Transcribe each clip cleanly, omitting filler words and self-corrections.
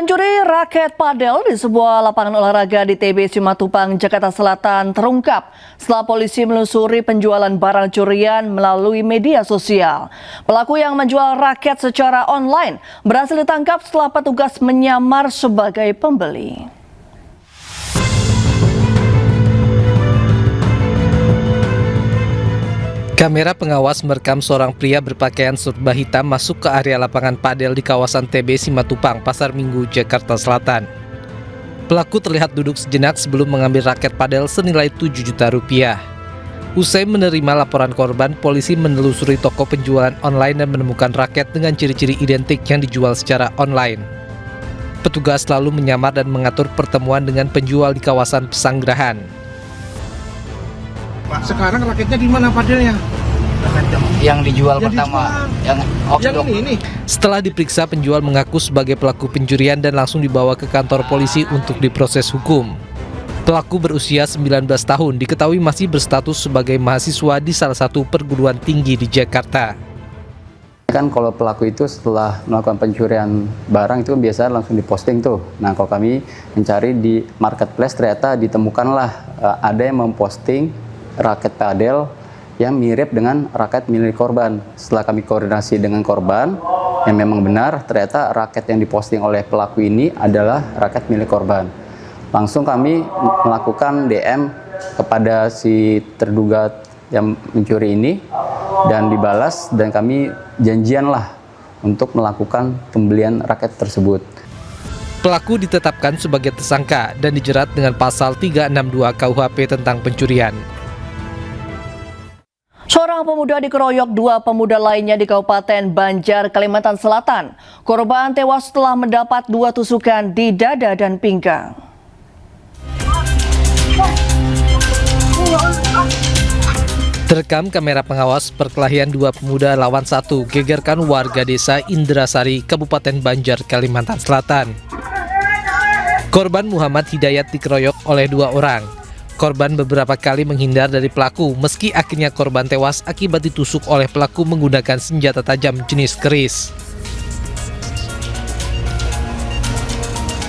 Pencuri raket padel di sebuah lapangan olahraga di TB Simatupang, Jakarta Selatan terungkap setelah polisi menelusuri penjualan barang curian melalui media sosial. Pelaku yang menjual raket secara online berhasil ditangkap setelah petugas menyamar sebagai pembeli. Kamera pengawas merekam seorang pria berpakaian serba hitam masuk ke area lapangan padel di kawasan TB Simatupang, Pasar Minggu, Jakarta Selatan. Pelaku terlihat duduk sejenak sebelum mengambil raket padel senilai 7 juta rupiah. Usai menerima laporan korban, polisi menelusuri toko penjualan online dan menemukan raket dengan ciri-ciri identik yang dijual secara online. Petugas lalu menyamar dan mengatur pertemuan dengan penjual di kawasan Pesanggerahan. Pak, sekarang raketnya di mana padelnya? Yang dijual pertama, yang ini. Setelah diperiksa, penjual mengaku sebagai pelaku pencurian dan langsung dibawa ke kantor polisi untuk diproses hukum. Pelaku berusia 19 tahun, diketahui masih berstatus sebagai mahasiswa di salah satu perguruan tinggi di Jakarta. Kan kalau pelaku itu setelah melakukan pencurian barang itu biasa langsung diposting tuh. Nah, kalau kami mencari di marketplace ternyata ditemukanlah ada yang memposting raket padel yang mirip dengan raket milik korban. Setelah kami koordinasi dengan korban, yang memang benar ternyata raket yang diposting oleh pelaku ini adalah raket milik korban. Langsung kami melakukan DM kepada si terduga yang mencuri ini dan dibalas, dan kami janjianlah untuk melakukan pembelian raket tersebut. Pelaku ditetapkan sebagai tersangka dan dijerat dengan pasal 362 KUHP tentang pencurian. Seorang pemuda dikeroyok dua pemuda lainnya di Kabupaten Banjar, Kalimantan Selatan. Korban tewas setelah mendapat 2 tusukan di dada dan pinggang. Terekam kamera pengawas perkelahian 2 pemuda lawan 1 gegerkan warga desa Indrasari, Kabupaten Banjar, Kalimantan Selatan. Korban Muhammad Hidayat dikeroyok oleh 2 orang. Korban beberapa kali menghindar dari pelaku, meski akhirnya korban tewas akibat ditusuk oleh pelaku menggunakan senjata tajam jenis keris.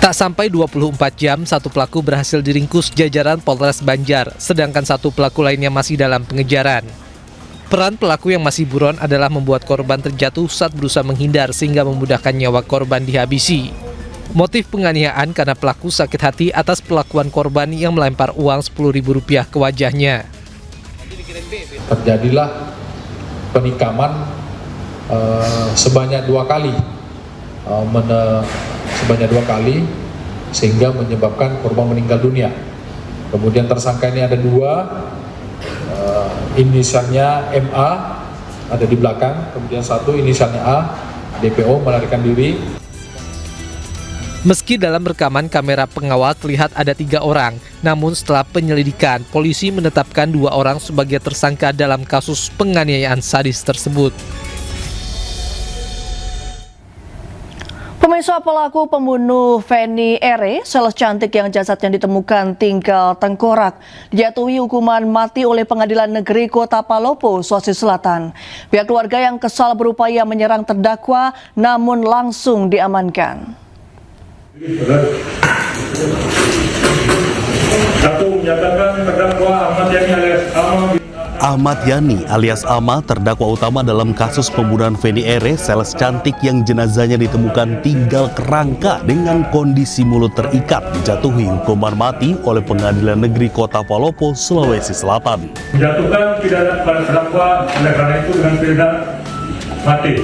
Tak sampai 24 jam, 1 pelaku berhasil diringkus jajaran Polres Banjar, sedangkan 1 pelaku lainnya masih dalam pengejaran. Peran pelaku yang masih buron adalah membuat korban terjatuh saat berusaha menghindar sehingga memudahkan nyawa korban dihabisi. Motif penganiayaan karena pelaku sakit hati atas perlakuan korban yang melempar uang Rp10.000 ke wajahnya. Terjadilah penikaman sebanyak 2 kali, sehingga menyebabkan korban meninggal dunia. Kemudian tersangka ini ada 2, inisialnya MA ada di belakang, kemudian 1 inisialnya A, DPO melarikan diri. Meski dalam rekaman kamera pengawas terlihat ada 3 orang, namun setelah penyelidikan, polisi menetapkan 2 orang sebagai tersangka dalam kasus penganiayaan sadis tersebut. Pemirsa, pelaku pembunuh Feni R, sales cantik yang jasadnya ditemukan tinggal tengkorak, dijatuhi hukuman mati oleh Pengadilan Negeri Kota Palopo, Sulawesi Selatan. Pihak keluarga yang kesal berupaya menyerang terdakwa, namun langsung diamankan. Satu, menyatakan terdakwa Ahmad Yani alias Ama terdakwa utama dalam kasus pembunuhan Feni R, sales cantik yang jenazahnya ditemukan tinggal kerangka dengan kondisi mulut terikat, dijatuhi hukuman mati oleh Pengadilan Negeri Kota Palopo, Sulawesi Selatan. Menjatuhkan pidana kepada terdakwa oleh karena itu dengan pidana mati.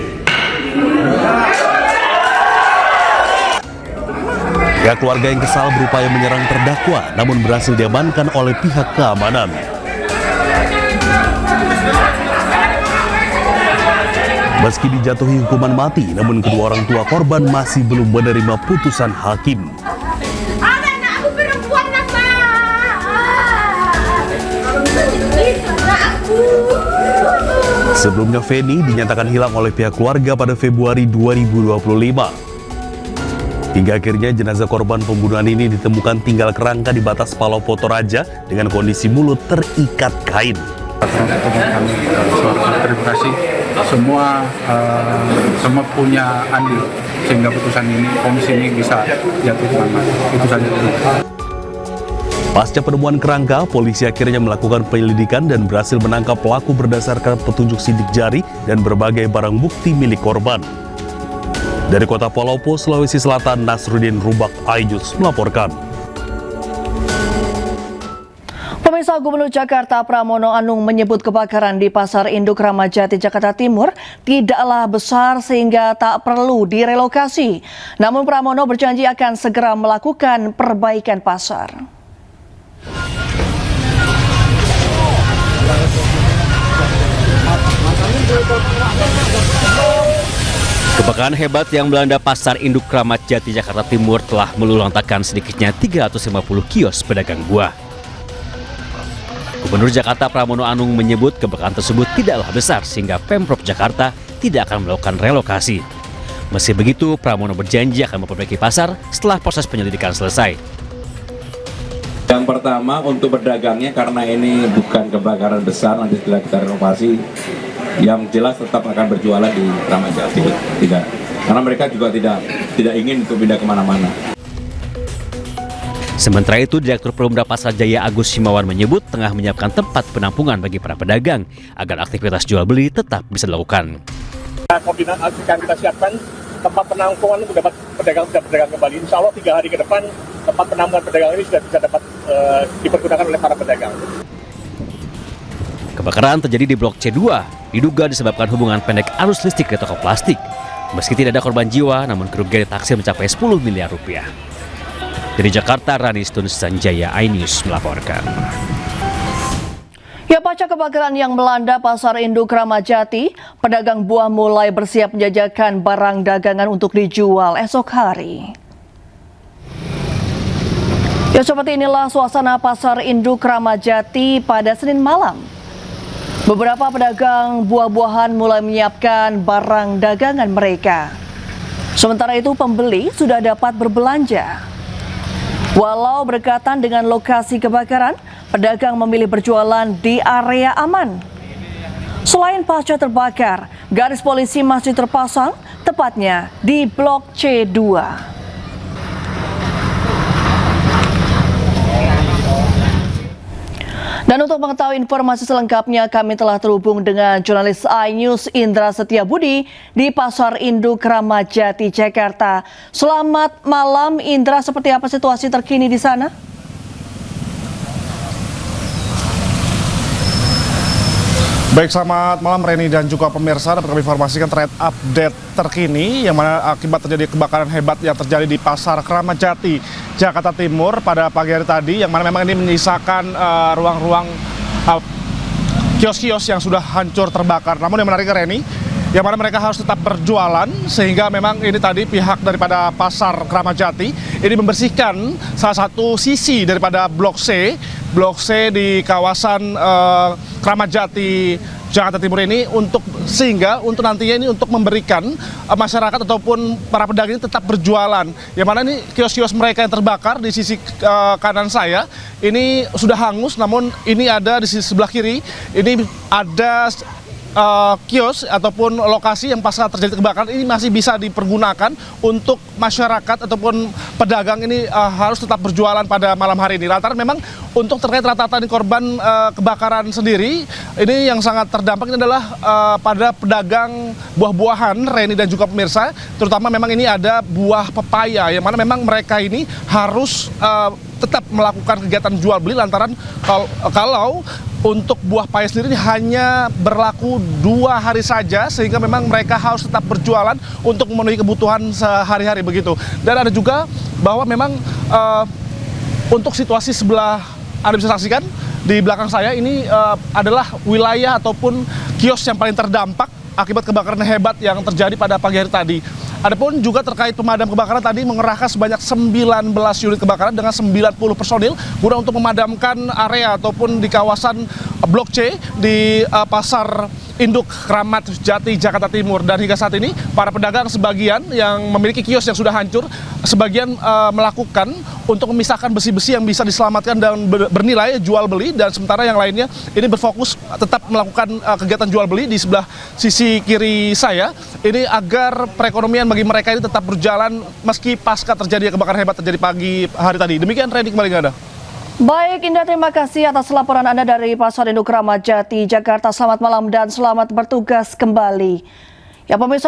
Pihak keluarga yang kesal berupaya menyerang terdakwa, namun berhasil diamankan oleh pihak keamanan. Meski dijatuhi hukuman mati, namun kedua orang tua korban masih belum menerima putusan hakim. Anakku perempuan, Sebelumnya Feni dinyatakan hilang oleh pihak keluarga pada Februari 2025. Hingga akhirnya jenazah korban pembunuhan ini ditemukan tinggal kerangka di batas Palopo Toraja dengan kondisi mulut terikat kain. Terima kasih semua punya andil sehingga putusan ini, komisi ini bisa jatuh selamat. Itu saja. Pasca penemuan kerangka, polisi akhirnya melakukan penyelidikan dan berhasil menangkap pelaku berdasarkan petunjuk sidik jari dan berbagai barang bukti milik korban. Dari Kota Palopo, Sulawesi Selatan, Nasruddin Rubak Ainus melaporkan. Pemirsa, Gubernur Jakarta Pramono Anung menyebut kebakaran di Pasar Induk Ramat Jati, Jakarta Timur tidaklah besar sehingga tak perlu direlokasi. Namun Pramono berjanji akan segera melakukan perbaikan pasar. Kebakaran hebat yang melanda Pasar Induk Ramat Jati, Jakarta Timur telah meluluhlantakkan sedikitnya 350 kios pedagang buah. Gubernur Jakarta Pramono Anung menyebut kebakaran tersebut tidaklah besar sehingga Pemprov Jakarta tidak akan melakukan relokasi. Meski begitu, Pramono berjanji akan memperbaiki pasar setelah proses penyelidikan selesai. Yang pertama untuk pedagangnya, karena ini bukan kebakaran besar, nanti setelah kita renovasi, yang jelas tetap akan berjualan di Ramat Jati. Tidak, karena mereka juga tidak ingin untuk pindah kemana-mana. Sementara itu, Direktur Perumda Pasar Jaya Agus Himawan menyebut tengah menyiapkan tempat penampungan bagi para pedagang agar aktivitas jual beli tetap bisa dilakukan. Koordinat akan kita siapkan tempat penampungan untuk dapat pedagang kembali. Insya Allah 3 hari ke depan tempat penampungan pedagang ini sudah bisa dapat dipergunakan oleh para pedagang. Kebakaran terjadi di Blok C2, diduga disebabkan hubungan pendek arus listrik di toko plastik. Meski tidak ada korban jiwa, namun kerugian ditaksir mencapai 10 miliar rupiah. Dari Jakarta, Rani Stun Sanjaya, iNews melaporkan. Ya, pasca kebakaran yang melanda Pasar Induk Ramat Jati, pedagang buah mulai bersiap menjajakan barang dagangan untuk dijual esok hari. Ya, seperti inilah suasana Pasar Induk Ramat Jati pada Senin malam. Beberapa pedagang buah-buahan mulai menyiapkan barang dagangan mereka. Sementara itu pembeli sudah dapat berbelanja. Walau berdekatan dengan lokasi kebakaran, pedagang memilih berjualan di area aman. Selain pasca terbakar, garis polisi masih terpasang, tepatnya di Blok C2. Dan untuk mengetahui informasi selengkapnya, kami telah terhubung dengan jurnalis iNews Indra Setiabudi di Pasar Induk Ramat Jati, Jakarta. Selamat malam Indra, seperti apa situasi terkini di sana? Baik, selamat malam Reni dan juga pemirsa. Dapat kami informasikan terkait update terkini yang mana akibat terjadi kebakaran hebat yang terjadi di Pasar Ramat Jati, Jakarta Timur pada pagi hari tadi, yang mana memang ini menyisakan ruang-ruang kios-kios yang sudah hancur terbakar. Namun yang menarik Reni, yang mana mereka harus tetap berjualan, sehingga memang ini tadi pihak daripada Pasar Ramat Jati ini membersihkan salah satu sisi daripada Blok C di kawasan Ramat Jati, Jakarta Timur ini untuk nantinya ini untuk memberikan masyarakat ataupun para pedagang ini tetap berjualan. Yang mana ini kios-kios mereka yang terbakar di sisi kanan saya ini sudah hangus, namun ini ada di sisi sebelah kiri ini ada kios ataupun lokasi yang pasca terjadi kebakaran ini masih bisa dipergunakan untuk masyarakat ataupun pedagang ini harus tetap berjualan pada malam hari ini. Lantaran memang untuk terkait rata-rata korban kebakaran sendiri, ini yang sangat terdampak ini adalah pada pedagang buah-buahan, Reni dan juga pemirsa, terutama memang ini ada buah pepaya, yang mana memang mereka ini harus tetap melakukan kegiatan jual beli lantaran kalau untuk buah paya sendiri hanya berlaku 2 hari saja, sehingga memang mereka harus tetap berjualan untuk memenuhi kebutuhan sehari-hari begitu. Dan ada juga bahwa memang untuk situasi sebelah, Anda bisa saksikan di belakang saya ini adalah wilayah ataupun kios yang paling terdampak akibat kebakaran hebat yang terjadi pada pagi hari tadi. Adapun juga terkait pemadam kebakaran tadi mengerahkan sebanyak 19 unit kebakaran dengan 90 personil guna untuk memadamkan area ataupun di kawasan Blok C di Pasar induk Kramat Jati, Jakarta Timur. Dan hingga saat ini para pedagang sebagian yang memiliki kios yang sudah hancur, sebagian melakukan untuk memisahkan besi-besi yang bisa diselamatkan dan bernilai jual beli, dan sementara yang lainnya ini berfokus tetap melakukan kegiatan jual beli di sebelah sisi kiri saya ini agar perekonomian bagi mereka ini tetap berjalan meski pasca terjadi kebakaran hebat terjadi pagi hari tadi. Demikian Randy, kembali ke Anda. Baik Indah, terima kasih atas laporan Anda dari Pasar Induk Kramat Jati, Jakarta. Selamat malam dan selamat bertugas kembali. Ya pemirsa,